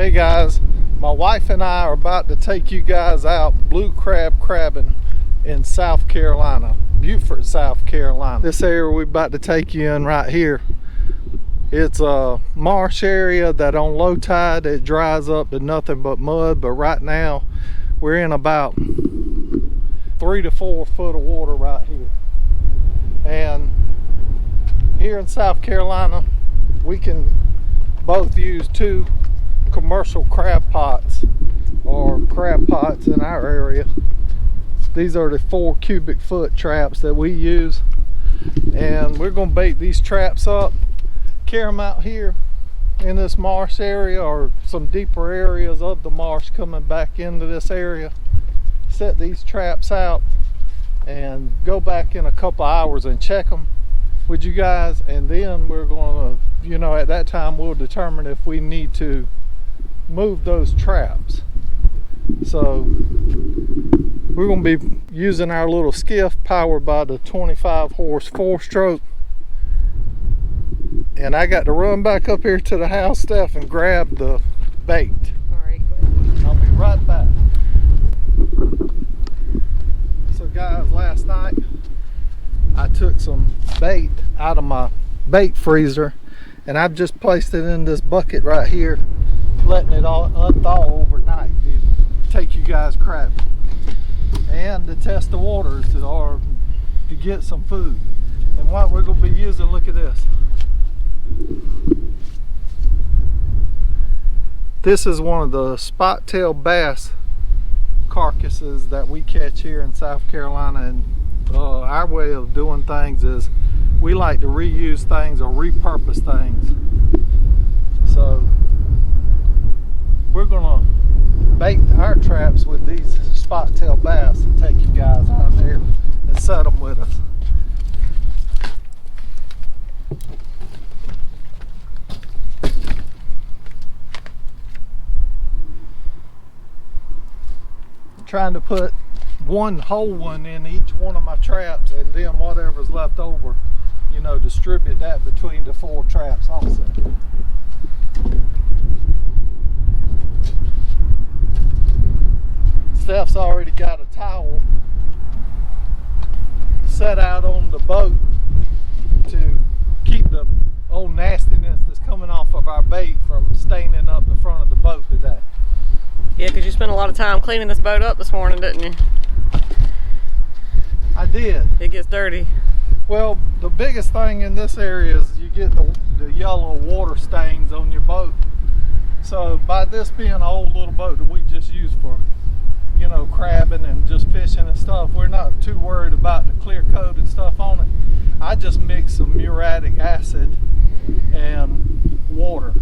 Hey guys, my wife and I are about to take you guys out blue crab crabbing in South Carolina, Beaufort, South Carolina. This area we're about to take you in right here, it's a marsh area that on low tide it dries up to nothing but mud, but right now we're in about 3 to 4 foot of water right here. And here in South Carolina we can both use 2 commercial crab pots, or crab pots in our area. These are the 4 cubic foot traps that we use, and we're going to bait these traps up, carry them out here in this marsh area or some deeper areas of the marsh coming back into this area, set these traps out and go back in a couple hours and check them with you guys, and then we're going to, at that time we'll determine if we need to move those traps. So we're going to be using our little skiff powered by the 25 horse 4-stroke, and I got to run back up here to the house, Steph, and grab the bait. All right, go ahead. I'll be right back. So guys, last night I took some bait out of my bait freezer, and I've just placed it in this bucket right here, letting it all unthaw overnight to take you guys crabbing and to test the waters or to get some food. And what we're going to be using, look at this. This is one of the spot-tail bass carcasses that we catch here in South Carolina, and our way of doing things is we like to reuse things or repurpose things. So we're gonna bait our traps with these spot-tail bass and take you guys out there and set them with us. I'm trying to put one whole one in each one of my traps, and then whatever's left over, distribute that between the 4 traps also. Steph's already got a towel set out on the boat to keep the old nastiness that's coming off of our bait from staining up the front of the boat today. Yeah, because you spent a lot of time cleaning this boat up this morning, didn't you? I did. It gets dirty. Well, the biggest thing in this area is you get the yellow water stains on your boat. So by this being an old little boat that we just use for crabbing and just fishing and stuff, we're not too worried about the clear coat and stuff on it. I just mix some muriatic acid and water,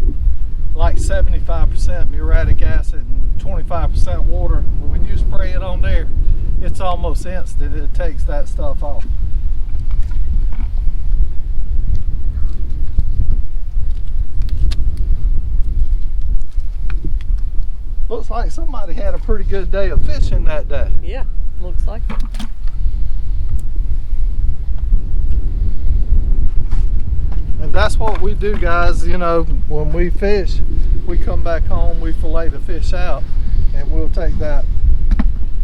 like 75% muriatic acid and 25% water. When you spray it on there, it's almost instant. It takes that stuff off. Looks like somebody had a pretty good day of fishing that day. Yeah, looks like it. And that's what we do, guys. When we fish, we come back home, we fillet the fish out, and we'll take that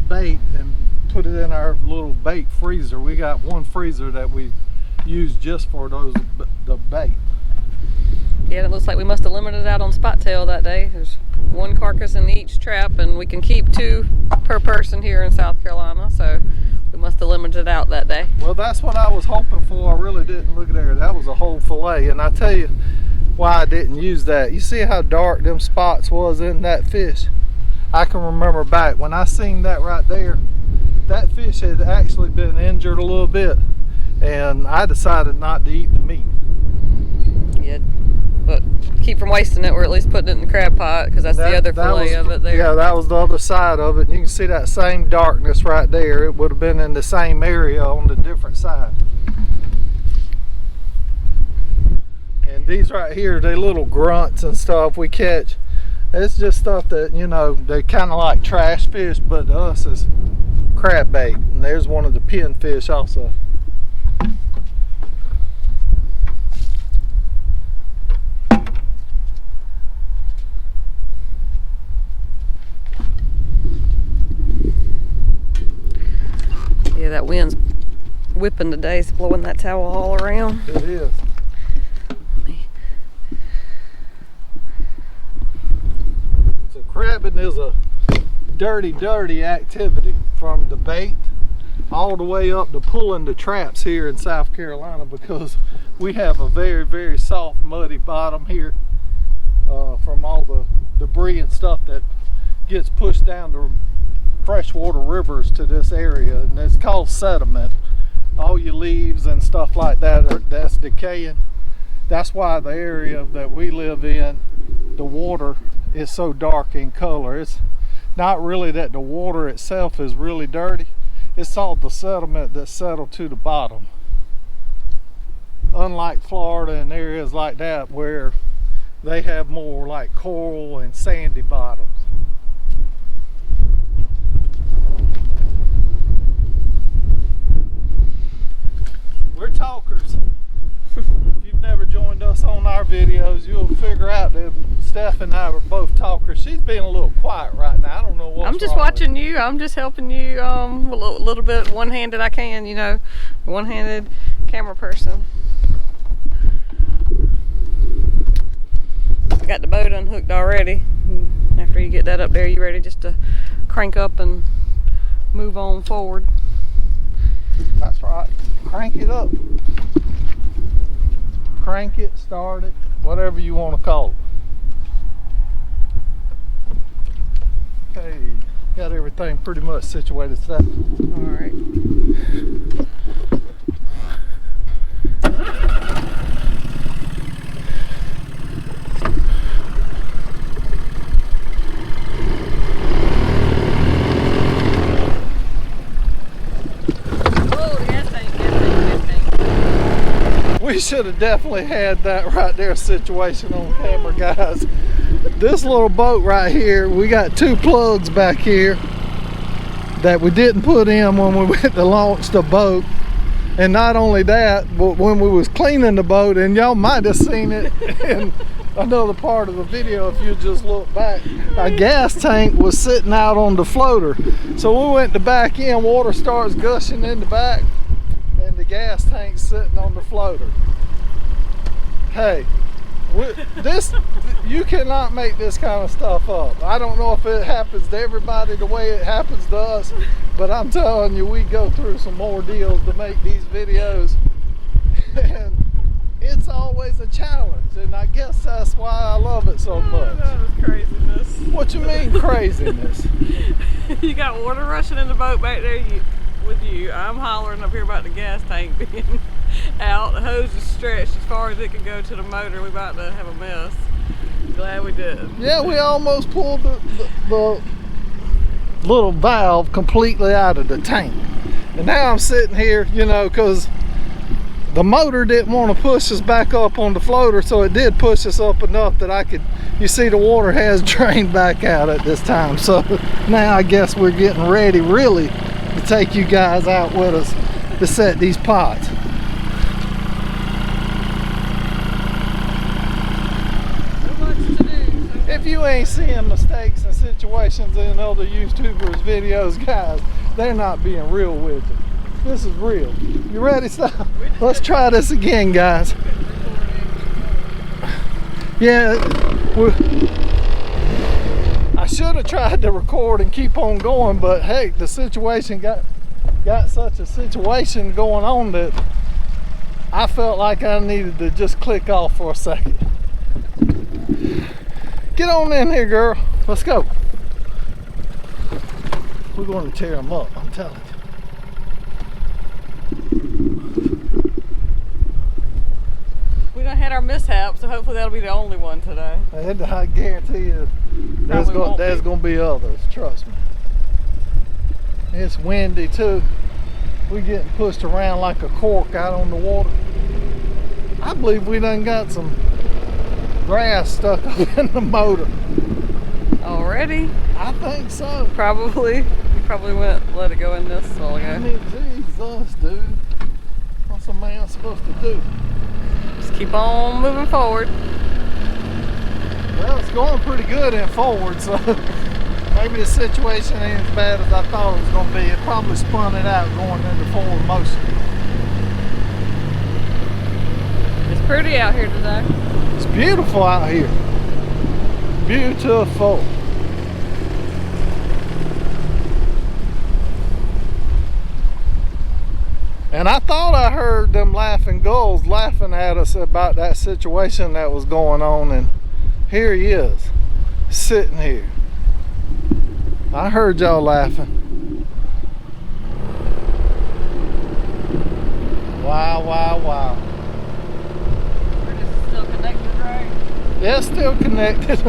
bait and put it in our little bait freezer. We got one freezer that we use just for the bait. Yeah, it looks like we must have limited out on spot tail that day. There's 1 carcass in each trap, and we can keep 2 per person here in South Carolina, so we must have limited out that day. Well, that's what I was hoping for. I really didn't. Look at there. That was a whole fillet, and I tell you why I didn't use that. You see how dark them spots was in that fish? I can remember back when I seen that right there, that fish had actually been injured a little bit, and I decided not to eat the meat. Yeah, but keep from wasting it, or at least putting it in the crab pot, because that's the other fillet of it there. Yeah, that was the other side of it. You can see that same darkness right there. It would have been in the same area on the different side. And these right here, they little grunts and stuff we catch. It's just stuff that, they kind of like trash fish, but to us is crab bait. And there's one of the pinfish also. that wind's whipping today. It's blowing that towel all around. It is. So crabbing is a dirty activity, from the bait all the way up to pulling the traps here in South Carolina, because we have a very soft muddy bottom here from all the debris and stuff that gets pushed down the freshwater rivers to this area, and it's called sediment. All your leaves and stuff like that that's decaying. That's why the area that we live in, the water is so dark in color. It's not really that the water itself is really dirty, it's all the sediment that settled to the bottom. Unlike Florida and areas like that where they have more like coral and sandy bottoms. We're talkers. If you've never joined us on our videos, you'll figure out that Steph and I were both talkers. She's being a little quiet right now. I don't know what's I'm just wrong watching you. I'm just helping you a little bit, one-handed I can, you know, one-handed camera person. I got the boat unhooked already. After you get that up there, you ready just to crank up and move on forward? That's right. Crank it up. Crank it, start it, whatever you want to call it. Okay, got everything pretty much situated, Steph. All right. We should have definitely had that right there situation on camera, guys. This little boat right here, we got two plugs back here that we didn't put in when we went to launch the boat. And not only that, but when we was cleaning the boat, and y'all might have seen it in another part of the video if you just look back, a gas tank was sitting out on the floater. So we went to back in, water starts gushing in the back, and the gas tank's sitting on the floater. Hey, you cannot make this kind of stuff up. I don't know if it happens to everybody the way it happens to us, but I'm telling you, we go through some ordeals to make these videos, and it's always a challenge, and I guess that's why I love it so much. That was craziness. What you mean craziness? You got water rushing in the boat back there with you. I'm hollering up here about the gas tank being out. The hose is stretched as far as it can go to the motor. We're about to have a mess. Glad we did. Yeah, we almost pulled the little valve completely out of the tank. And now I'm sitting here, you know, because the motor didn't want to push us back up on the floater, so it did push us up enough that I could, you see the water has drained back out at this time. So now I guess we're getting ready really to take you guys out with us to set these pots. If you ain't seeing mistakes and situations in other YouTubers' videos, guys, they're not being real with you. This is real. You ready? Stop. Let's try this again, guys. Yeah, I should have tried to record and keep on going, but hey, the situation got such a situation going on that I felt like I needed to just click off for a second. Get on in here, girl. Let's go. We're going to tear them up, I'm telling you. We done had our mishap, so hopefully that'll be the only one today. I guarantee you there's going to be others, trust me. It's windy too. We're getting pushed around like a cork out on the water. I believe we done got some grass stuck up in the motor. Already? I think so. Probably. You probably let it go in this while ago. I mean, Jesus, dude. What's a man supposed to do? Just keep on moving forward. Well, it's going pretty good in forward, so Maybe the situation ain't as bad as I thought it was going to be. It probably spun it out going into forward motion. It's pretty out here today. It's beautiful out here. Beautiful. And I thought I heard them laughing gulls laughing at us about that situation that was going on, and here he is, sitting here. I heard y'all laughing. Wow, wow, wow. We're just still connected, right? Yeah, still connected.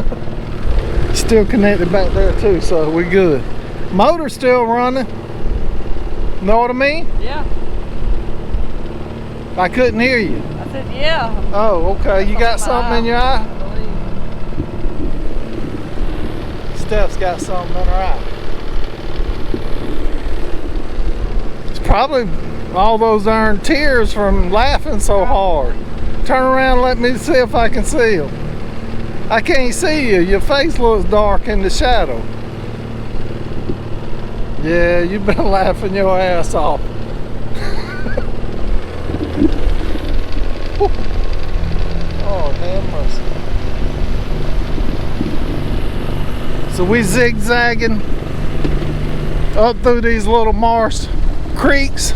Still connected back there too, so we good. Motor's still running. Know what I mean? Yeah. I couldn't hear you. I said, yeah. Oh, okay. You got something in your eye? I believe. Steph's got something in her eye. It's probably all those darn tears from laughing so hard. Turn around and let me see if I can see them. I can't see you. Your face looks dark in the shadow. Yeah, you've been laughing your ass off. Oh, damn mercy. So we zigzagging up through these little marsh creeks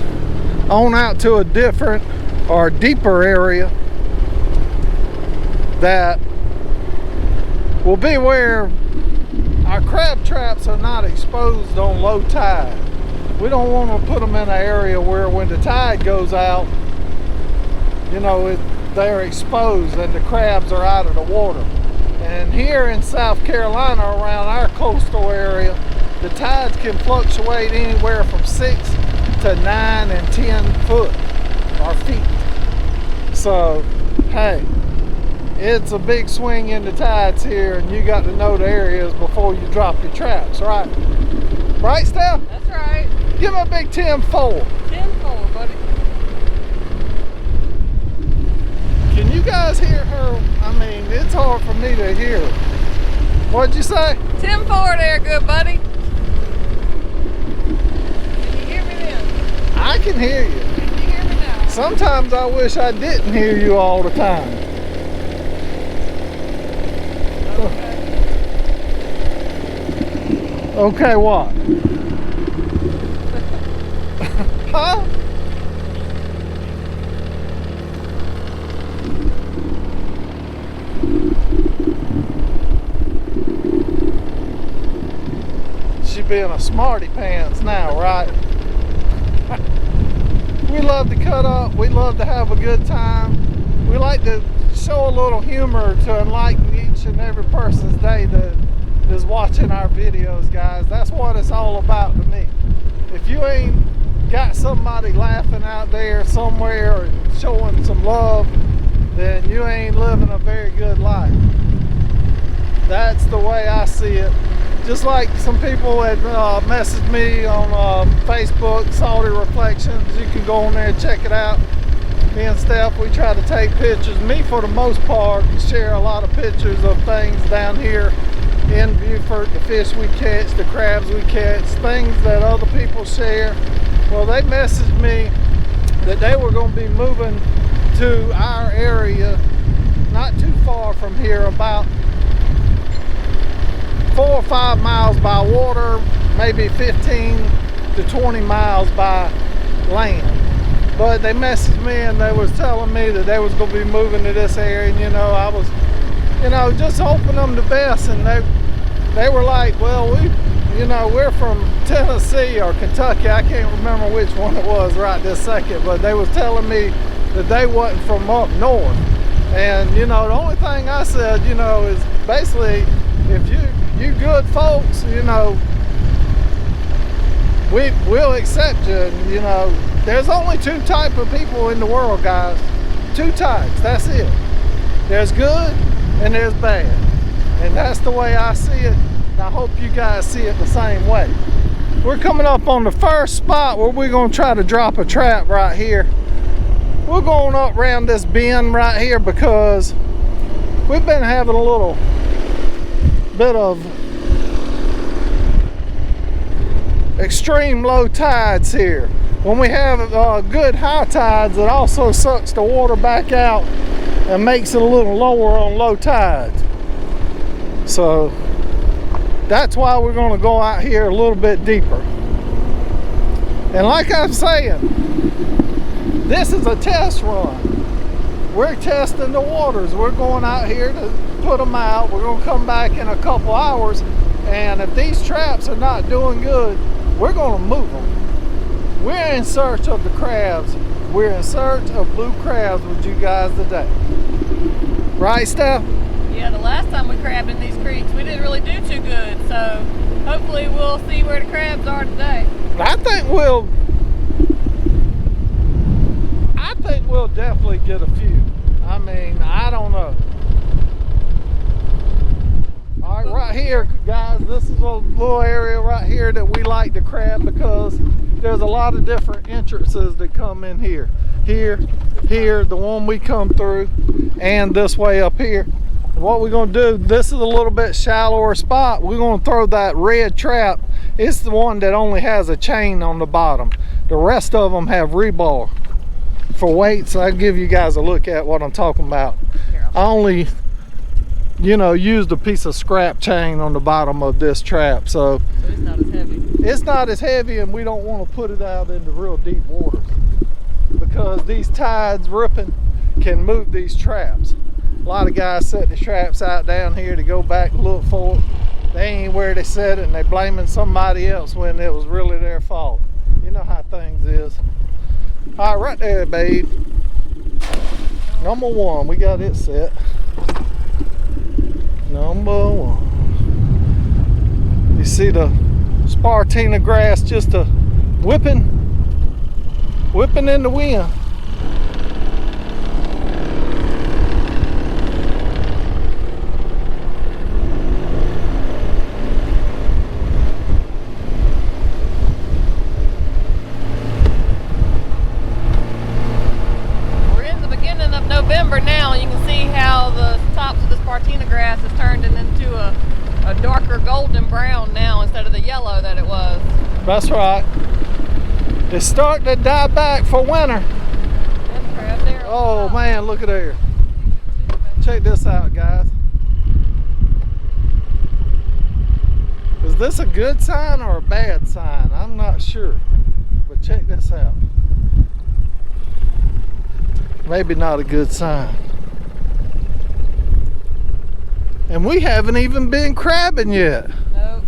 on out to a different or deeper area that will be where our crab traps are not exposed on low tide. We don't want to put them in an area where when the tide goes out, you know, they're exposed and the crabs are out of the water. And here in South Carolina, around our coastal area, the tides can fluctuate anywhere from 6 to 9 and 10 foot or feet. So, hey, it's a big swing in the tides here, and you got to know the areas before you drop your traps, right? Right, Steph? That's right. Give me a big 10-4. 10-4, buddy. Can you guys hear her? I mean, it's hard for me to hear. What'd you say? 10-4 there, good buddy. Can you hear me then? I can hear you. Can you hear me now? Sometimes I wish I didn't hear you all the time. Okay, what? Huh? She being a smarty pants now, right? We love to cut up. We love to have a good time. We like to show a little humor to enlighten each and every person's day that is watching our videos, guys. That's what it's all about to me. If you ain't got somebody laughing out there somewhere or showing some love, then you ain't living a very good life. That's the way I see it. Just like some people had messaged me on Facebook, Salty Reflections. You can go on there and check it out. Me and Steph, we try to take pictures. Me, for the most part, share a lot of pictures of things down here in Beaufort, the fish we catch, the crabs we catch, things that other people share. Well, they messaged me that they were going to be moving to our area, not too far from here, about 4 or 5 miles by water, maybe 15 to 20 miles by land. But they messaged me and they was telling me that they was going to be moving to this area, and I was, just hoping them the best. And they were like, well, we're from Tennessee or Kentucky. I can't remember which one it was right this second, but they was telling me that they wasn't from up north. And the only thing I said, is basically, if you good folks, we'll accept you. And, there's only 2 types of people in the world, guys. 2 types, that's it. There's good and there's bad. And that's the way I see it. And I hope you guys see it the same way. We're coming up on the first spot where we're going to try to drop a trap right here. We're going up around this bend right here because we've been having a little bit of extreme low tides here. When we have good high tides, it also sucks the water back out and makes it a little lower on low tides. So that's why we're going to go out here a little bit deeper. And like I'm saying, this is a test run. We're testing the waters. We're going out here to put them out. We're going to come back in a couple hours, and if these traps are not doing good, we're going to move them. We're in search of the crabs. We're in search of blue crabs with you guys today. Right, Steph? Yeah, the last time we crabbed in these creeks, we didn't really do too good. So hopefully we'll see where the crabs are today. I think we'll definitely get a few. I mean, I don't know. All right, right here, guys, this is a little area right here that we like to crab because there's a lot of different entrances that come in here. Here, the one we come through, and this way up here. What we're going to do, this is a little bit shallower spot. We're going to throw that red trap. It's the one that only has a chain on the bottom. The rest of them have rebar for weights. I'll give you guys a look at what I'm talking about. I only, used a piece of scrap chain on the bottom of this trap. So it's not as heavy. It's not as heavy, and we don't want to put it out into real deep waters because these tides ripping can move these traps. A lot of guys set the traps out down here to go back and look for it. They ain't where they set it, and they blaming somebody else when it was really their fault. You know how things is. All right, right there, babe. Number one, we got it set. Number one. You see the Spartina grass just whipping in the wind. November now, and you can see how the tops of the Spartina grass has turned into a darker golden brown now instead of the yellow that it was. That's right. It's starting to die back for winter. Crab there. Oh man, look at there. Check this out, guys. Is this a good sign or a bad sign? I'm not sure, but check this out. Maybe not a good sign. And we haven't even been crabbing yet. Nope.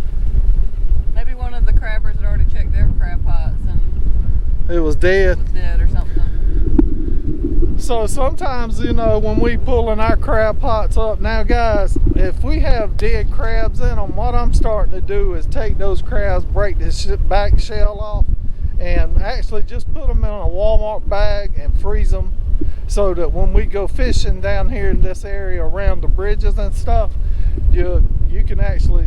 Maybe one of the crabbers had already checked their crab pots and it was dead. It was dead or something. So sometimes, when we pulling our crab pots up, now guys, if we have dead crabs in them, what I'm starting to do is take those crabs, break this back shell off, and actually just put them in a Walmart bag and freeze them, so that when we go fishing down here in this area around the bridges and stuff, you can actually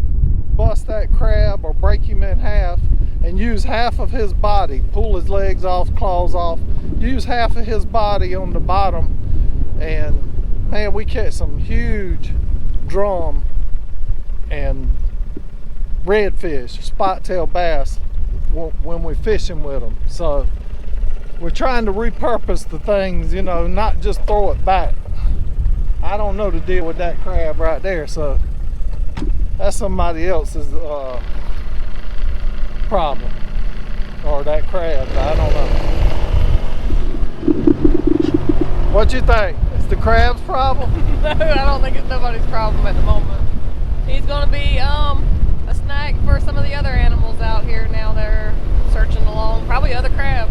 bust that crab or break him in half and use half of his body, pull his legs off, claws off, use half of his body on the bottom, and man, we catch some huge drum and redfish, spot-tail bass when we're fishing with them. So we're trying to repurpose the things, not just throw it back. I don't know to deal with that crab right there, so that's somebody else's problem, or that crab. I don't know. What you think? It's the crab's problem? No, I don't think it's nobody's problem at the moment. He's going to be a snack for some of the other animals out here now that are searching along. Probably other crab.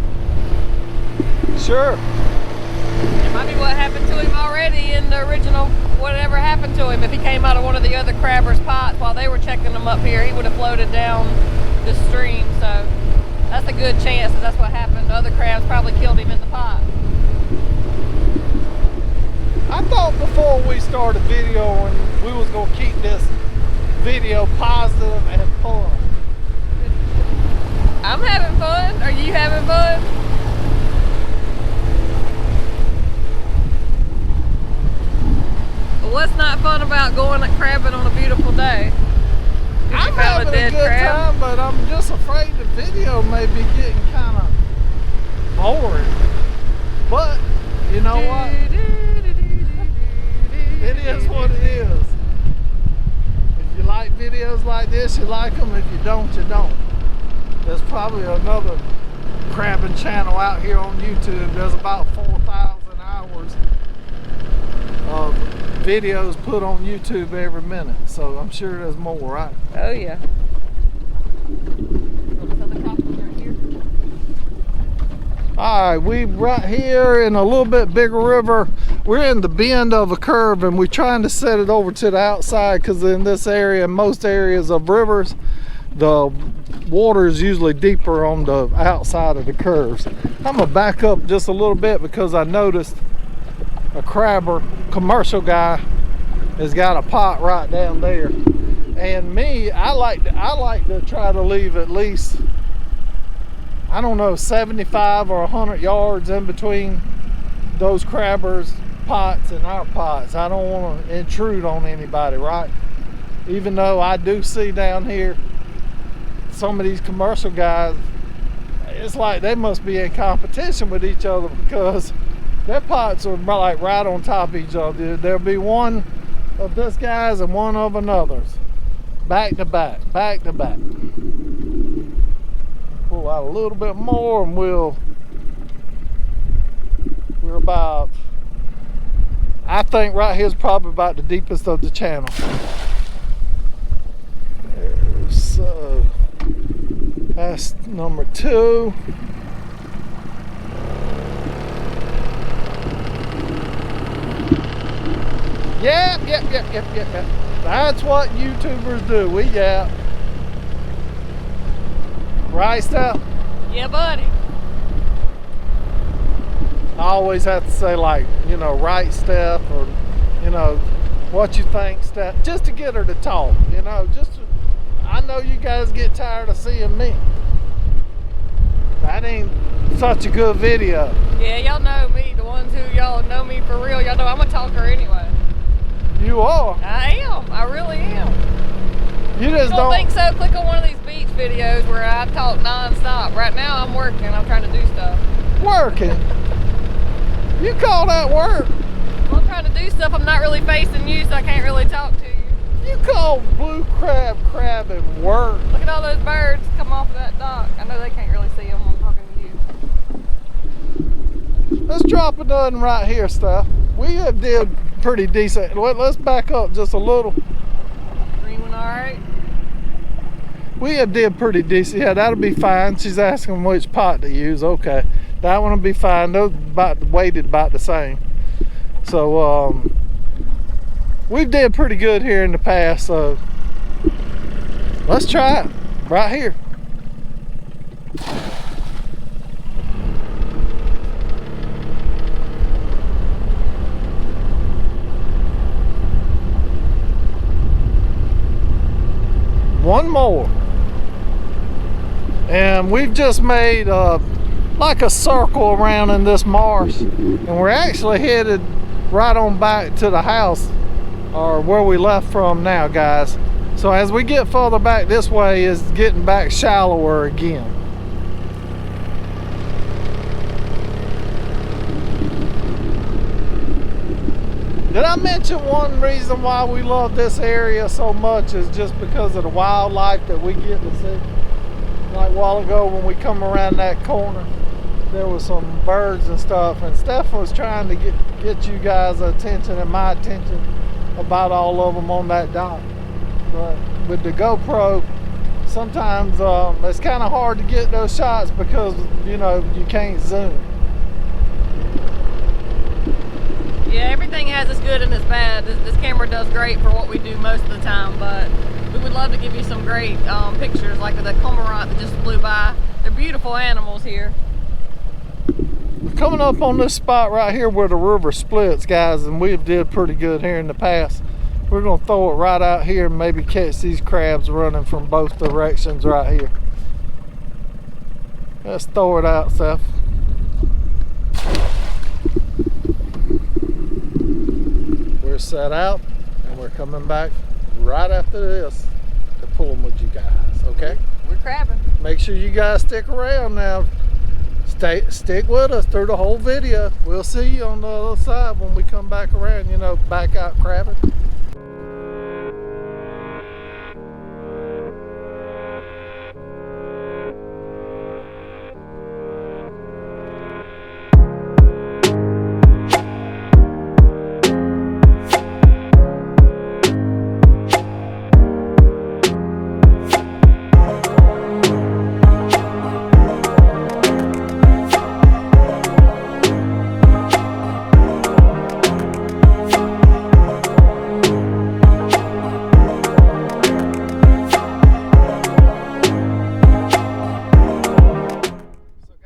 Sure. It might be what happened to him already in the original, whatever happened to him. If he came out of one of the other crabbers' pots while they were checking them up here, he would have floated down the stream. So that's a good chance that's what happened. The other crabs probably killed him in the pot. I thought before we started videoing, we was going to keep this video positive and fun. I'm having fun. Are you having fun? What's not fun about going crabbing on a beautiful day? 'cause I'm you found having a dead good crab? time, but I'm just afraid the video may be getting kind of boring. But you know what? It is what it is. If you like videos like this, you like them. If you don't, you don't. There's probably another crabbing channel out here on YouTube. There's about 4,000 hours of videos put on YouTube every minute. So I'm sure there's more, right? Oh yeah. Alright, we right here in a little bit bigger river. We're in the bend of a curve and we're trying to set it over to the outside because in this area, most areas of rivers, the water is usually deeper on the outside of the curves. I'm gonna back up just a little bit because I noticed a crabber, commercial guy, has got a pot right down there. And me, I like to try to leave at least, I don't know, 75 or 100 yards in between those crabbers' pots and our pots. I don't want to intrude on anybody, right? Even though I do see down here some of these commercial guys, it's like they must be in competition with each other because their pots are like right on top of each other. There'll be one of this guy's and one of another's. Back to back, back to back. Pull out a little bit more and we're about, I think right here's probably about the deepest of the channel. So that's number 2. Yep. That's what YouTubers do. We yap. Right, Steph? Yeah, buddy. I always have to say, like, you know, right, Steph, or, you know, what you think, Steph, just to get her to talk, you know, just to, I know you guys get tired of seeing me. That ain't such a good video. Yeah, y'all know me. The ones who y'all know me for real, y'all know I'm a talker anyway. You are. I am. I really am. You just don't think so? Click on one of these beach videos where I talk non-stop. Right now I'm working. I'm trying to do stuff. Working? You call that work? Well, I'm trying to do stuff. I'm not really facing you, so I can't really talk to you. You call blue crab crabbing work? Look at all those birds come off of that dock. I know they can't really see them when I'm talking to you. Let's drop another one right here, Steph. We have did pretty decent. Let's back up just a little. Green one, all right? We have did pretty decent. Yeah, that'll be fine. She's asking which pot to use. Okay, that one will be fine. Those weighted about the same. So we've did pretty good here in the past. So let's try it right here. One more. And we've just made like a circle around in this marsh, and we're actually headed right on back to the house, or where we left from now, guys. So as we get further back this way, is getting back shallower again. Did I mention one reason why we love this area so much is just because of the wildlife that we get to see? Like a while ago when we come around that corner, there was some birds and stuff, and Steph was trying to get you guys' attention and my attention about all of them on that dock. But with the GoPro, sometimes it's kind of hard to get those shots because, you know, you can't zoom. Yeah, everything has its good and its bad. This camera does great for what we do most of the time, but we would love to give you some great pictures like the cormorant that just flew by. They're beautiful animals here. We're coming up on this spot right here where the river splits, guys, and we've did pretty good here in the past. We're gonna throw it right out here and maybe catch these crabs running from both directions right here. Let's throw it out, Seth. We're set out and we're coming back right after this to pulling with you guys, okay? We're crabbing. Make sure you guys stick around now. Stick with us through the whole video. We'll see you on the other side when we come back around, you know, back out crabbing.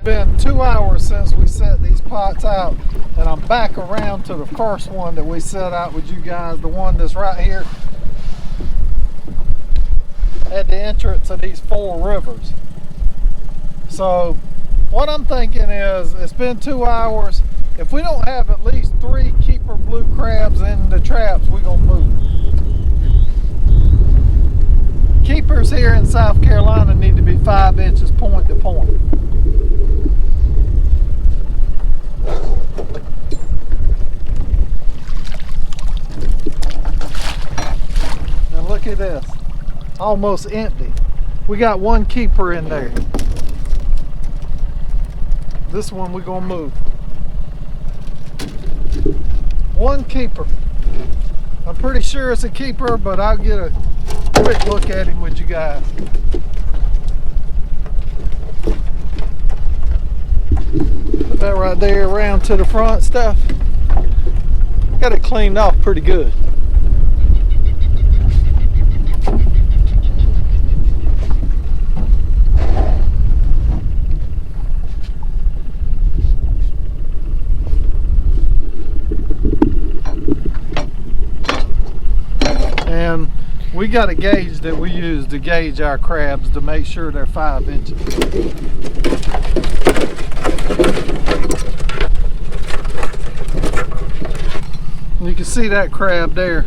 Been 2 hours since we set these pots out, and I'm back around to the first one that we set out with you guys, the one that's right here at the entrance of these 4 rivers. So what I'm thinking is, it's been 2 hours. If we don't have at least 3 keeper blue crabs in the traps, we're gonna move. Keepers here in South Carolina need to be 5 inches point to point. Now look at this, almost empty. We got 1 keeper in there. This one we're gonna move. 1 keeper. I'm pretty sure it's a keeper, but I'll get a quick look at him with you guys. Put that right there around to the front stuff. Got it cleaned off pretty good. And we got a gauge that we use to gauge our crabs to make sure they're 5 inches. You can see that crab there,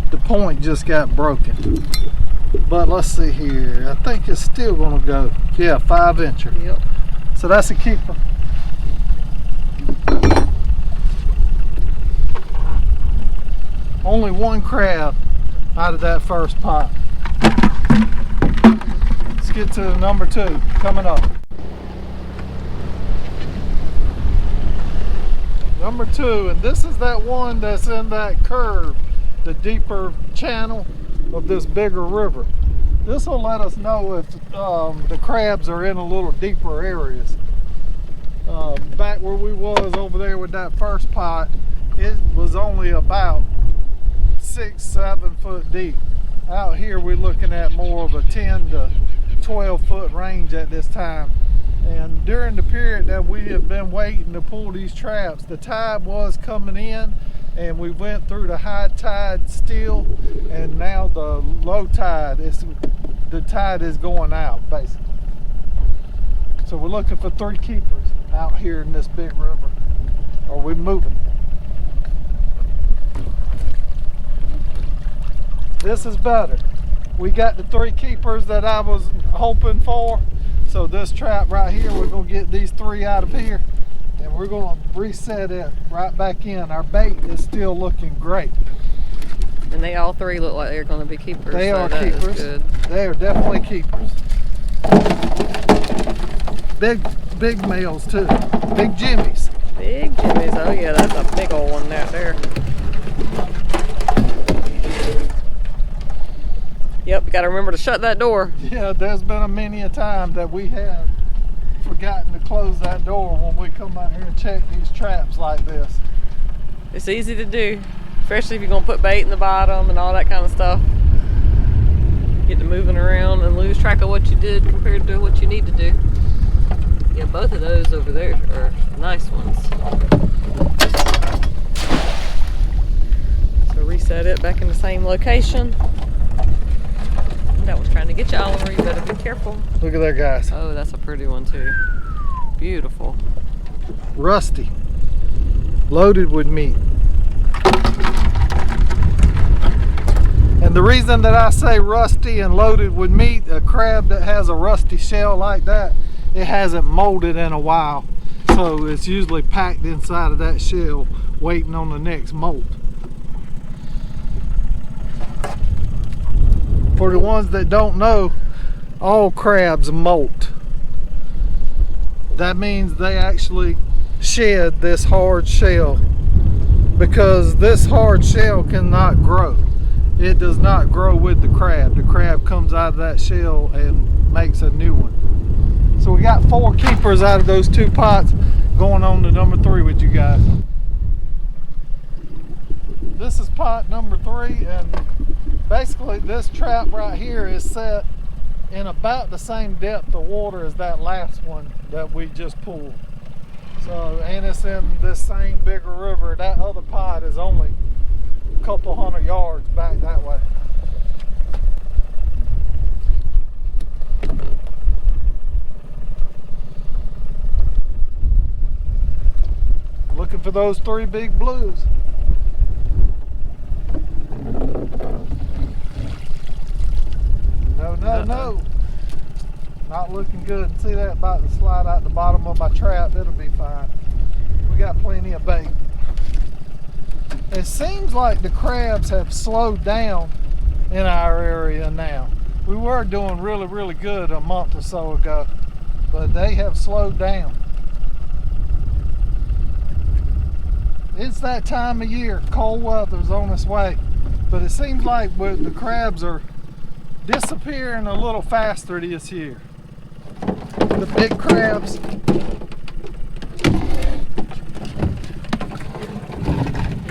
the point just got broken. But let's see here, I think it's still gonna go, yeah, 5 incher. Yep. So that's a keeper. Only 1 crab out of that first pot. Let's get to number 2 coming up. Number 2, and this is that one that's in that curve, the deeper channel of this bigger river. This will let us know if the crabs are in a little deeper areas. Back where we was over there with that first pot, it was only about 6-7 foot deep. Out here we're looking at more of a 10 to 12 foot range at this time. And during the period that we have been waiting to pull these traps, the tide was coming in, and we went through the high tide still, and now the low tide the tide is going out basically. So we're looking for 3 keepers out here in this big river. Are we moving? This is better. We got the 3 keepers that I was hoping for. So this trap right here, we're gonna get these 3 out of here, and we're gonna reset it right back in. Our bait is still looking great. And they all 3 look like they're gonna be keepers. They so are that is keepers. good. They are definitely keepers. Big males too. Big jimmies. Big jimmies. Oh yeah, that's a big old one out there. Yep, got to remember to shut that door. Yeah, there's been many a time that we have forgotten to close that door when we come out here and check these traps like this. It's easy to do, especially if you're gonna put bait in the bottom and all that kind of stuff. Get to moving around and lose track of what you did compared to what you need to do. Yeah, both of those over there are nice ones. So reset it back in the same location. That was trying to get you, Oliver. You better be careful. Look at that, guys. Oh, that's a pretty one too. Beautiful. Rusty. Loaded with meat. And the reason that I say rusty and loaded with meat, a crab that has a rusty shell like that, it hasn't molded in a while. So it's usually packed inside of that shell, waiting on the next molt. For the ones that don't know, all crabs molt. That means they actually shed this hard shell, because this hard shell cannot grow. It does not grow with the crab. The crab comes out of that shell and makes a new one. So we got 4 keepers out of those 2 pots, going on to number 3 with you guys. This is pot number 3, and basically this trap right here is set in about the same depth of water as that last one that we just pulled. So, and it's in this same bigger river. That other pot is only a couple hundred yards back that way. Looking for those 3 big blues. No. Not looking good. See that about to slide out the bottom of my trap. It'll be fine. We got plenty of bait. It seems like the crabs have slowed down in our area now. We were doing really good a month or so ago, but they have slowed down. It's that time of year. Cold weather's on its way, but it seems like the crabs are disappearing a little faster this year. The big crabs.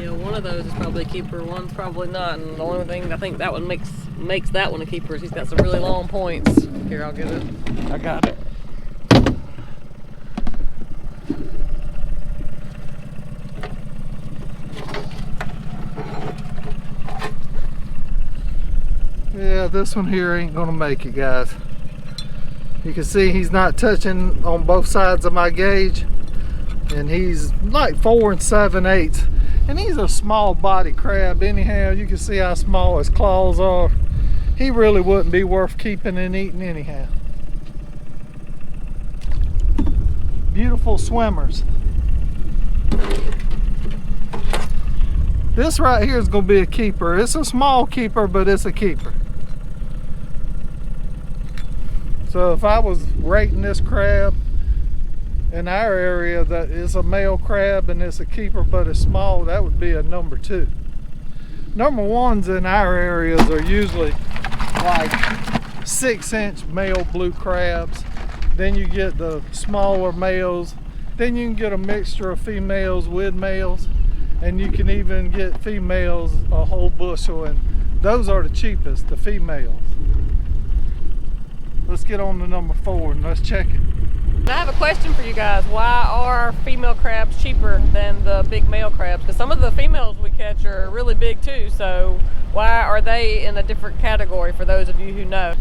Yeah, one of those is probably a keeper, one's probably not, and the only thing I think that one makes that one a keeper is he's got some really long points. Here, I'll get it. I got it. Yeah, this one here ain't gonna make it, guys. You can see he's not touching on both sides of my gauge, and he's like 4 7/8, and he's a small body crab anyhow. You can see how small his claws are. He really wouldn't be worth keeping and eating anyhow. Beautiful swimmers. This right here is gonna be a keeper. It's a small keeper, but it's a keeper. So if I was rating this crab in our area that is a male crab and it's a keeper but it's small, that would be a number 2. Number 1s in our areas are usually like 6-inch male blue crabs. Then you get the smaller males. Then you can get a mixture of females with males, and you can even get females a whole bushel, and those are the cheapest, the females. Let's get on to number 4 and let's check it. I have a question for you guys. Why are female crabs cheaper than the big male crabs? Because some of the females we catch are really big too, so why are they in a different category for those of you who know?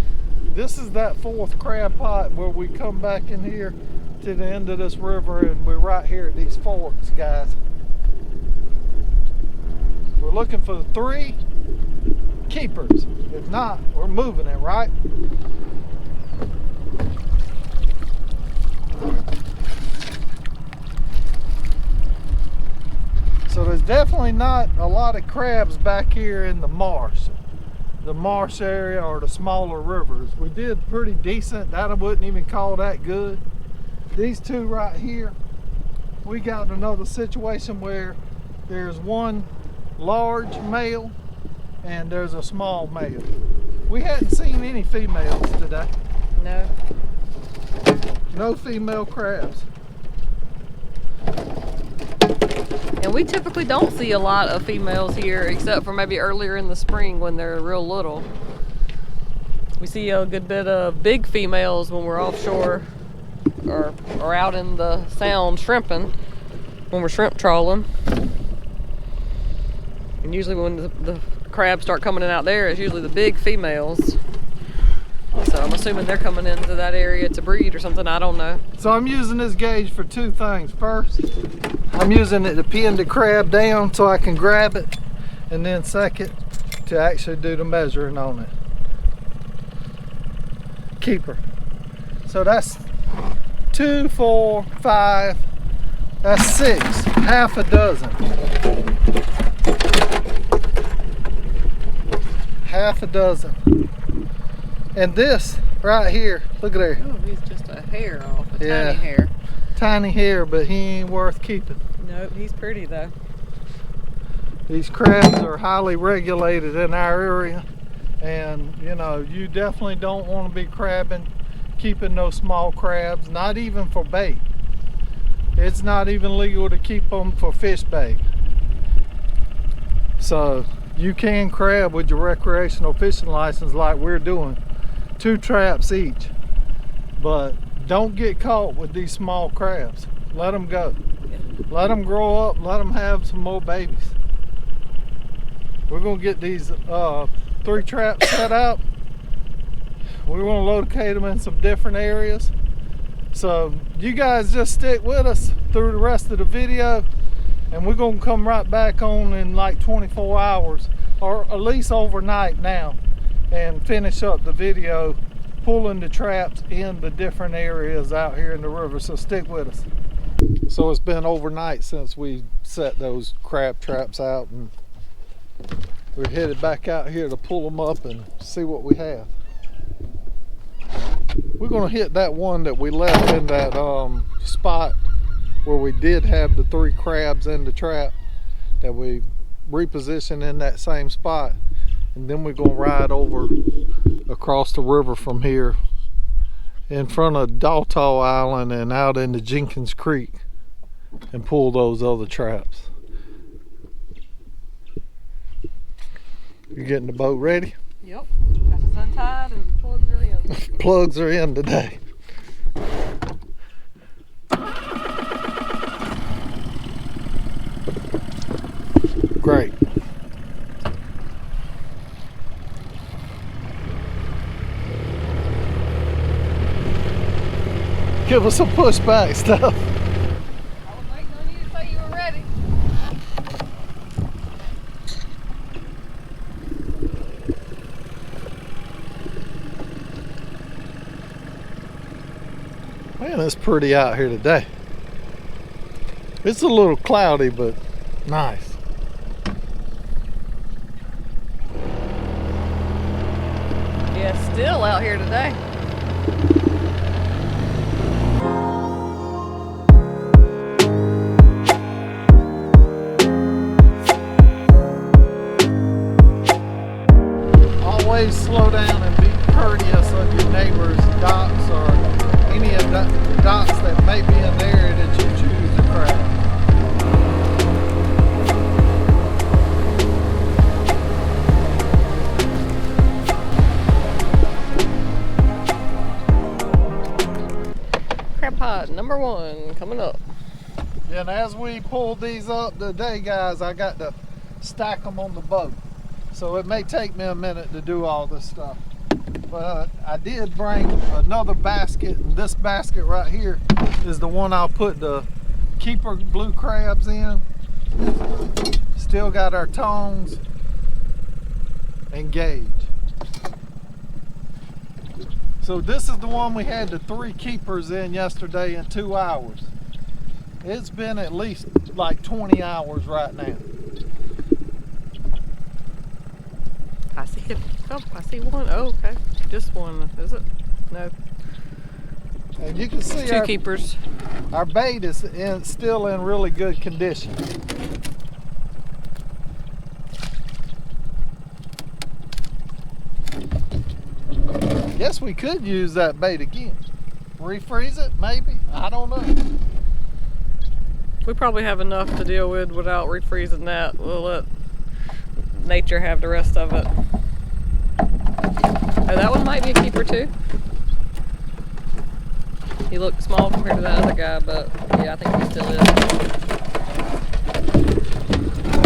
This is that 4th crab pot where we come back in here to the end of this river, and we're right here at these forks, guys. We're looking for the 3 keepers. If not, we're moving it, right? So there's definitely not a lot of crabs back here in the marsh area or the smaller rivers. We did pretty decent. That I wouldn't even call that good. These 2 right here, we got another situation where there's one large male and there's a small male. We hadn't seen any females today. No. No female crabs. And we typically don't see a lot of females here, except for maybe earlier in the spring when they're real little. We see a good bit of big females when we're offshore or out in the sound shrimping, when we're shrimp trawling. And usually when the crabs start coming in out there, it's usually the big females. So I'm assuming they're coming into that area to breed or something, I don't know. So I'm using this gauge for 2 things. First, I'm using it to pin the crab down so I can grab it. And then second, to actually do the measuring on it. Keeper. So that's 2, 4, 5, that's 6, half a dozen. Half a dozen. And this right here, look at there. Oh, he's just a hair off, a Yeah. tiny hair. Tiny hair, but he ain't worth keeping. Nope, he's pretty though. These crabs are highly regulated in our area, and you know, you definitely don't want to be keeping those small crabs, not even for bait. It's not even legal to keep them for fish bait. So you can crab with your recreational fishing license like we're doing, 2 traps each, but don't get caught with these small crabs. Let them go. Let them grow up, let them have some more babies. We're gonna get these 3 traps set up. We're gonna locate them in some different areas. So you guys just stick with us through the rest of the video, and we're gonna come right back on in like 24 hours, or at least overnight now, and finish up the video pulling the traps in the different areas out here in the river. So stick with us. So it's been overnight since we set those crab traps out, and we're headed back out here to pull them up and see what we have. We're gonna hit that one that we left in that spot where we did have the 3 crabs in the trap, that we repositioned in that same spot, and then we're gonna ride over across the river from here in front of Daltall Island and out into Jenkins Creek and pull those other traps. You getting the boat ready? Yep, got the sun tied and the plugs are in. Plugs are in today. Great. Give us some pushback stuff. I was waiting on you to say you were ready. Man, it's pretty out here today. It's a little cloudy, but nice. Yeah, it's still out here today. Always slow down and be courteous of your neighbor's docks or any of the docks that may be in the area that you choose to crab. Crab pod number 1 coming up. Yeah, and as we pull these up today, guys, I got to stack them on the boat. So it may take me a minute to do all this stuff. But I did bring another basket, and this basket right here is the one I'll put the keeper blue crabs in. Still got our tongs and gauge. So this is the one we had the 3 keepers in yesterday in 2 hours. It's been at least like 20 hours right now. I see it. Oh, I see one. Oh, okay. Just one, is it? No. And you can see 2 keepers. Our bait is still in really good condition. Guess we could use that bait again. Refreeze it, maybe? I don't know. We probably have enough to deal with without refreezing that. We'll let nature have the rest of it. Oh, that one might be a keeper too. He looked small compared to that other guy, but yeah, I think he still is.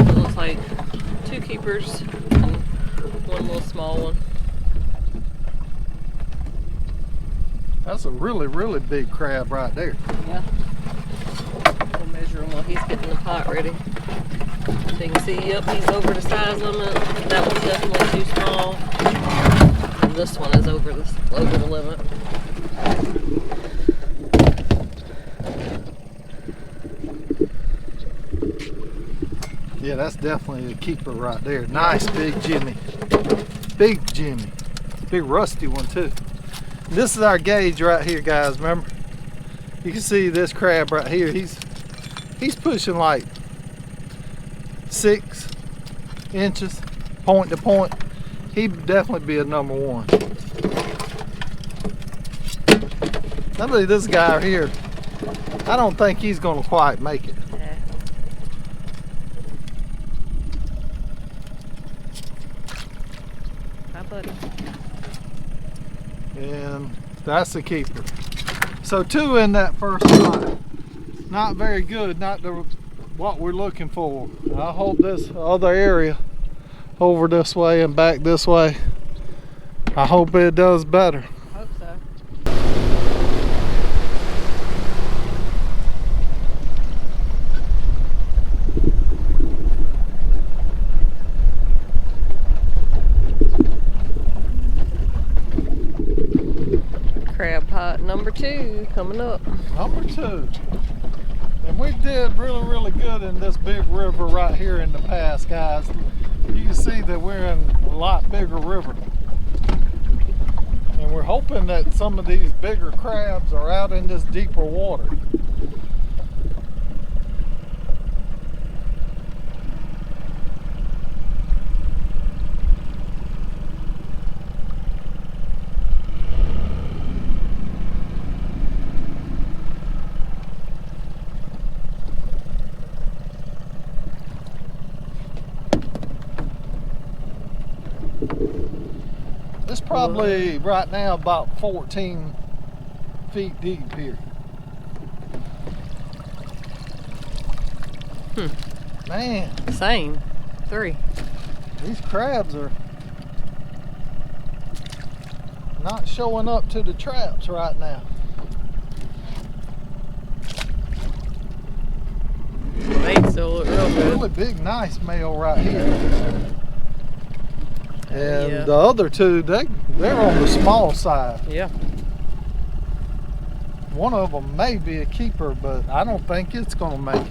It looks like 2 keepers and one little small one. That's a really, really big crab right there. Yeah. We'll measure him while he's getting the pot ready, so you can see, yep, he's over the size limit. That one's definitely too small. And this one is over the limit. Yeah, that's definitely a keeper right there. Nice big Jimmy. Big Jimmy. Big rusty one too. This is our gauge right here, guys, remember? You can see this crab right here. He's pushing like 6 inches point to point. He'd definitely be a number 1. I believe this guy right here, I don't think he's gonna quite make it. Hi, buddy. And that's the keeper. So 2 in that first spot. Not very good, not what we're looking for. I'll hold this other area over this way and back this way. I hope it does better. Hope so. Crab pot number 2 coming up. Number 2. And we did really good in this big river right here in the past, guys. You can see that we're in a lot bigger river. And we're hoping that some of these bigger crabs are out in this deeper water. It's probably right now about 14 feet deep here. Man, Same. 3. these crabs are not showing up to the traps right now. They still look real good. Really big, nice male right here. And Yeah. the other 2, they're on the small side. Yeah. One of them may be a keeper, but I don't think it's gonna make it.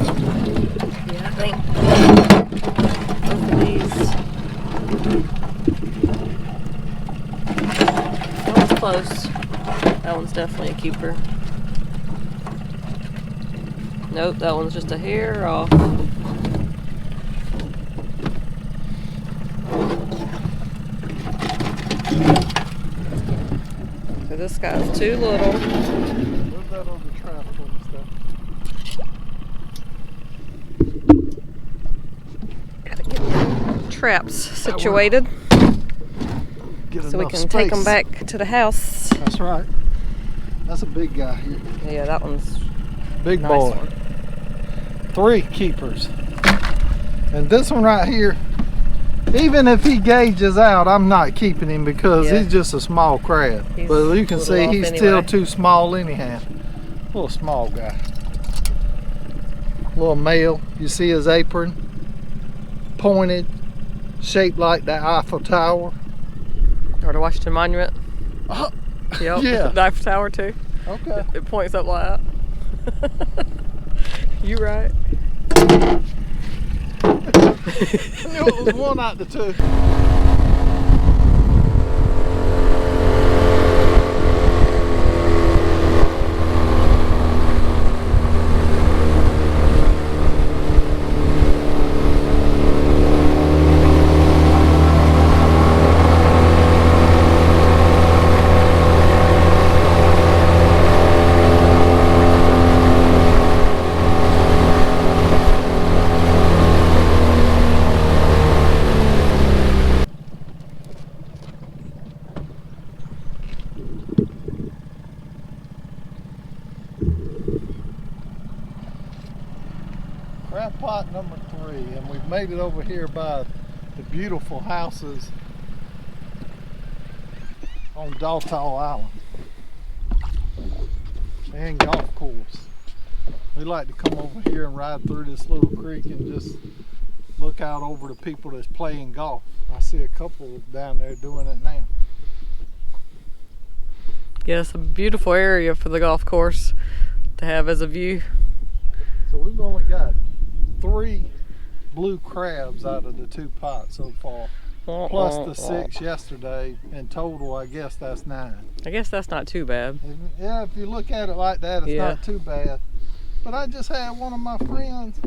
Yeah, I think both of these. That one's close. That one's definitely a keeper. Nope, that one's just a hair off. So this guy's too little. Where's that other trap for and stuff? Gotta get traps situated Get so we enough can take them space. back to the house. That's right. That's a big guy here. Yeah, that one's Big nice boy. one. 3 keepers. And this one right here, even if he gauges out, I'm not keeping him because Yeah. he's just a small crab. He's But you can a see little he's off still anyway. too small anyhow. Little small guy. Little male. You see his apron? Pointed, shaped like the Eiffel Tower. Or the Washington Monument. Oh, Yep. yeah. The Eiffel Tower too. okay. It points up like that. You right. I knew it was one out the 2. Crab pot number 3, and we've made it over here by the beautiful houses on Daltall Island. and golf course. We like to come over here and ride through this little creek and just look out over the people that's playing golf. I see a couple down there doing it now. Yeah, it's a beautiful area for the golf course to have as a view. So we've only got 3 blue crabs out of the 2 pots so far, plus the 6 yesterday. In total, I guess that's 9. I guess that's not too bad. Yeah, if you look at it like that, it's not too bad. But I just had one of my friends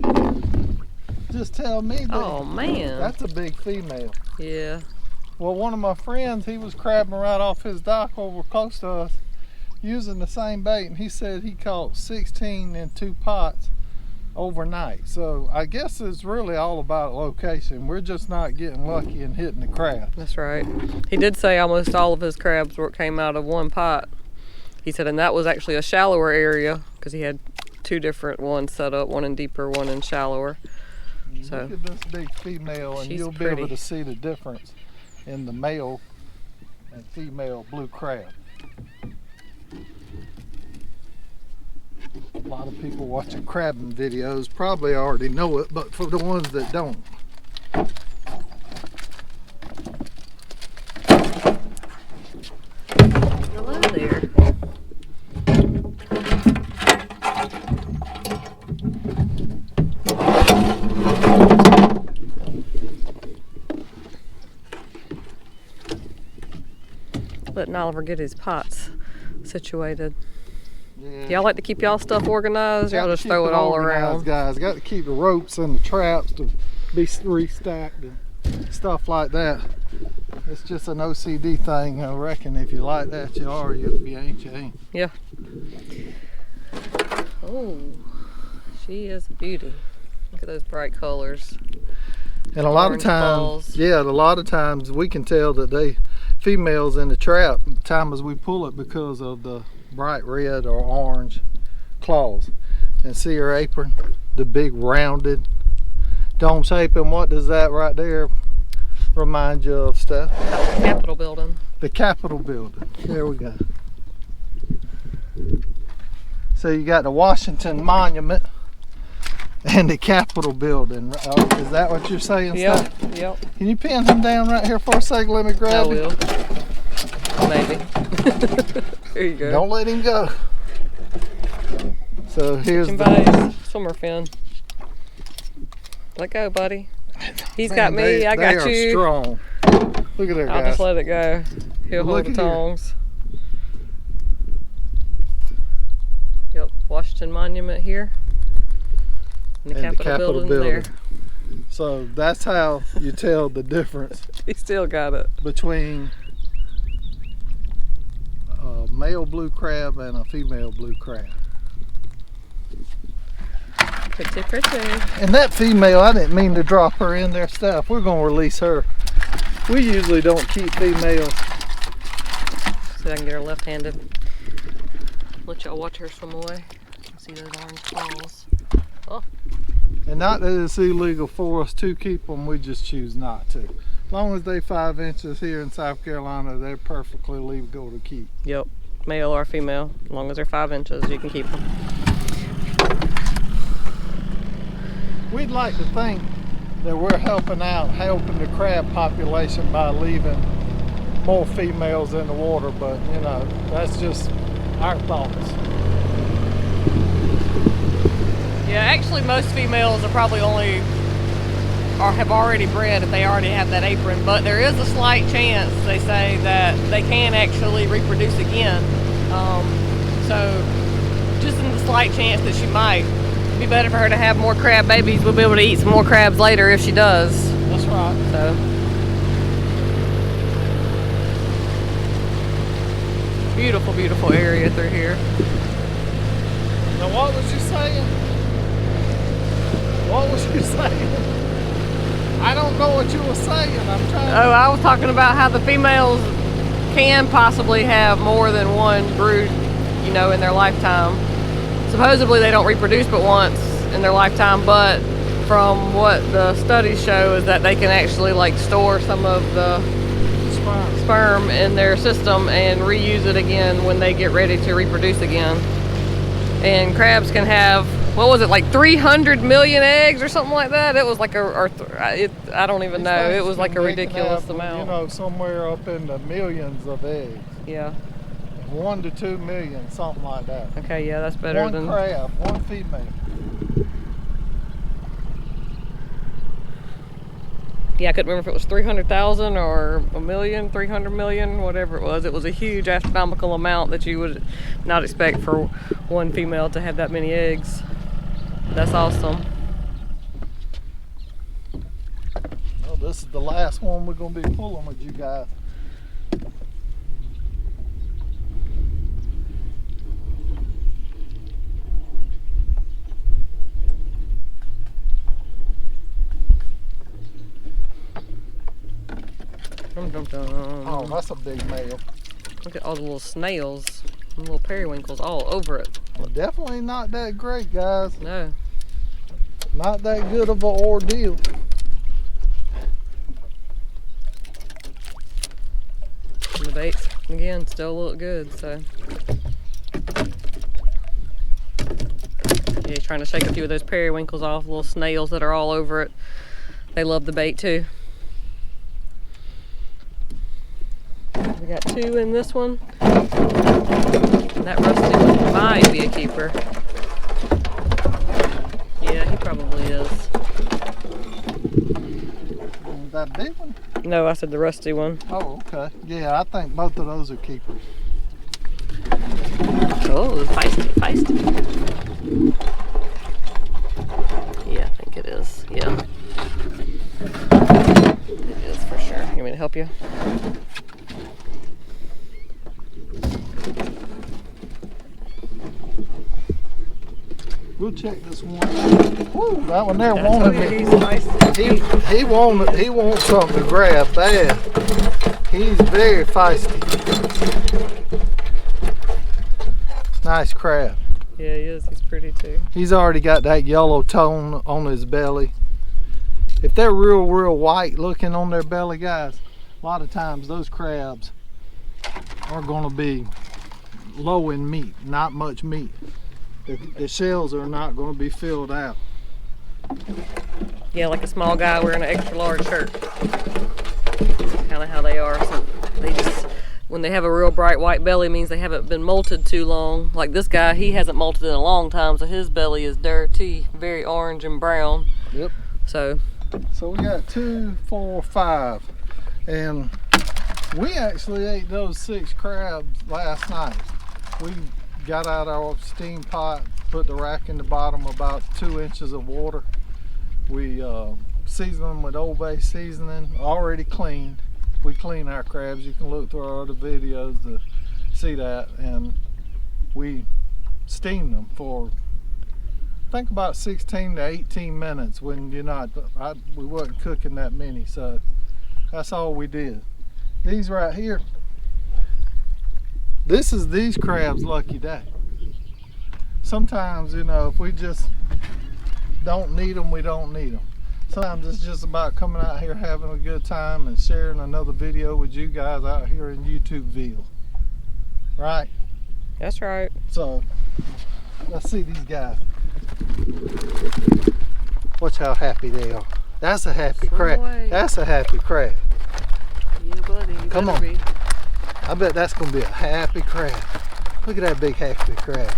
just tell me that, oh man, that's a big female. Yeah. Well, one of my friends, he was crabbing right off his dock over close to us using the same bait, and he said he caught 16 in 2 pots overnight. So I guess it's really all about location. We're just not getting lucky and hitting the crab. That's right. He did say almost all of his crabs came out of 1 pot. He said, and that was actually a shallower area because he had 2 different ones set up, one in deeper, one in shallower. So look at this big female, and you'll be able to see the difference in the male and female blue crab. A lot of people watching crabbing videos probably already know it, but for the ones that don't. hello there. Letting Oliver get his pots situated. Yeah. Y'all like to keep y'all stuff organized, or y'all just throw it all around? Guys, got to keep the ropes and the traps to be restacked and stuff like that. It's just an OCD thing, I reckon. If you like that, you are. If you ain't, you ain't. Yeah. Oh, she is a beauty. Look at those bright colors. And a lot of times, a lot of times we can tell that they females in the trap time as we pull it because of the bright red or orange claws. And see her apron, the big rounded dome shape. And what does that right there remind you of, Steph? The Capitol building. The Capitol building. There we go. So you got the Washington Monument and the Capitol building. Is that what you're saying, Yep, Steph? yep. Can you pin him down right here for a second? Let me grab him. I will. Maybe. There you go. Don't let him go. So here's by his swimmer fin. Let go, buddy. He's got me. I got you. They are strong. Look at there, guys. I'll just let it go. He'll hold the Look at tongs. Yep, Washington Monument here. And the Capitol building there. So that's how you tell the difference. He still got it. Between a male blue crab and a female blue crab. Pretty, pretty. And that female, I didn't mean to drop her in there, Steph. We're going to release her. We usually don't keep females. See if I can get her left-handed. Let y'all watch her swim away. See those orange claws. Oh. And not that it's illegal for us to keep them, we just choose not to. As long as they 5 inches here in South Carolina, they're perfectly legal to keep. Yep, male or female. As long as they're 5 inches, you can keep them. We'd like to think that we're helping the crab population by leaving more females in the water, but you know, that's just our thoughts. Yeah, actually most females are probably only, or have already bred if they already have that apron, but there is a slight chance, they say, that they can actually reproduce again. So just in the slight chance that she might, it'd be better for her to have more crab babies. We'll be able to eat some more crabs later if she does. That's right. So beautiful, beautiful area through here. Now what was you saying? What was you saying? I don't know what you were saying. I'm trying to... Oh, I was talking about how the females can possibly have more than one brood, you know, in their lifetime. Supposedly they don't reproduce but once in their lifetime, but from what the studies show is that they can actually like store some of the sperm in their system and reuse it again when they get ready to reproduce again. And crabs can have, what was it, like 300 million eggs or something like that? It was like I don't even know. It was like a ridiculous amount. You know, somewhere up in the millions of eggs. Yeah. 1 to 2 million, something like that. Okay, yeah, that's better than... One crab, one female. Yeah, I couldn't remember if it was 300,000 or a million, 300 million, whatever it was. It was a huge astronomical amount that you would not expect for one female to have that many eggs. That's awesome. Well, this is the last one we're going to be pulling with you guys. Dum, dum, dum. Oh, that's a big male. Look at all the little snails, and little periwinkles all over it. Well, definitely not that great, guys. No. Not that good of an ordeal. And the baits, again, still look good, so. Yeah, he's trying to shake a few of those periwinkles off, little snails that are all over it. They love the bait too. We got 2 in this one. That rusty one might be a keeper. Yeah, he probably is. That big one? No, I said the rusty one. Oh, okay. Yeah, I think both of those are keepers. Oh, feisty, feisty. Yeah, I think it is. Yeah. It is for sure. You want me to help you? We'll check this one. Woo, that one there wanted me. He's feisty. He wants something to grab bad. He's very feisty. Nice crab. Yeah, he is. He's pretty too. He's already got that yellow tone on his belly. If they're real white looking on their belly, guys, a lot of times those crabs are going to be low in meat, not much meat. The shells are not going to be filled out. Yeah, like a small guy wearing an extra large shirt. Kind of how they are. So they just, when they have a real bright white belly, means they haven't been molted too long. Like this guy, he hasn't molted in a long time, so his belly is dirty, very orange and brown. Yep. So we got 2, 4, 5, and we actually ate those 6 crabs last night. We got out our steam pot, put the rack in the bottom, about 2 inches of water. We seasoned them with Old Bay seasoning, already cleaned. We clean our crabs. You can look through our other videos to see that. And we steamed them for, I think, about 16 to 18 minutes when you're not, we wasn't cooking that many, so that's all we did. These right here, this is these crabs' lucky day. Sometimes, you know, if we just don't need them, we don't need them. Sometimes it's just about coming out here, having a good time, and sharing another video with you guys out here in YouTubeville. Right? that's right. So, let's see these guys. Watch how happy they are. That's a happy crab. That's a happy crab. Yeah, buddy. Come on. Be. I bet that's going to be a happy crab. Look at that big happy crab.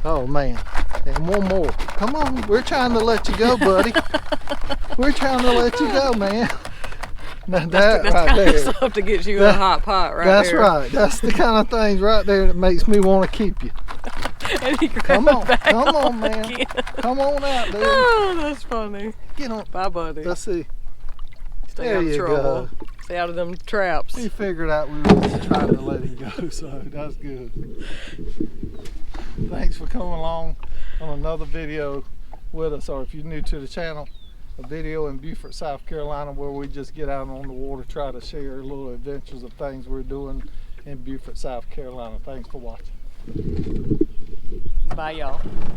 Oh man. And one more. Come on. We're trying to let you go, buddy. We're trying to let you go, man. Now that's right there. That's stuff to get you in a hot pot right that's there. That's right. That's the kind of things right there that makes me want to keep you. And he come on, man. Again. Come on out, dude. Oh, that's funny. Get on. Bye, buddy. Let's see. Stay there out of trouble. Go. Stay out of them traps. He figured out we were just trying to let him go, so that's good. Thanks for coming along on another video with us, or if you're new to the channel, a video in Beaufort, South Carolina, where we just get out on the water, try to share little adventures of things we're doing in Beaufort, South Carolina. Thanks for watching. Bye, y'all.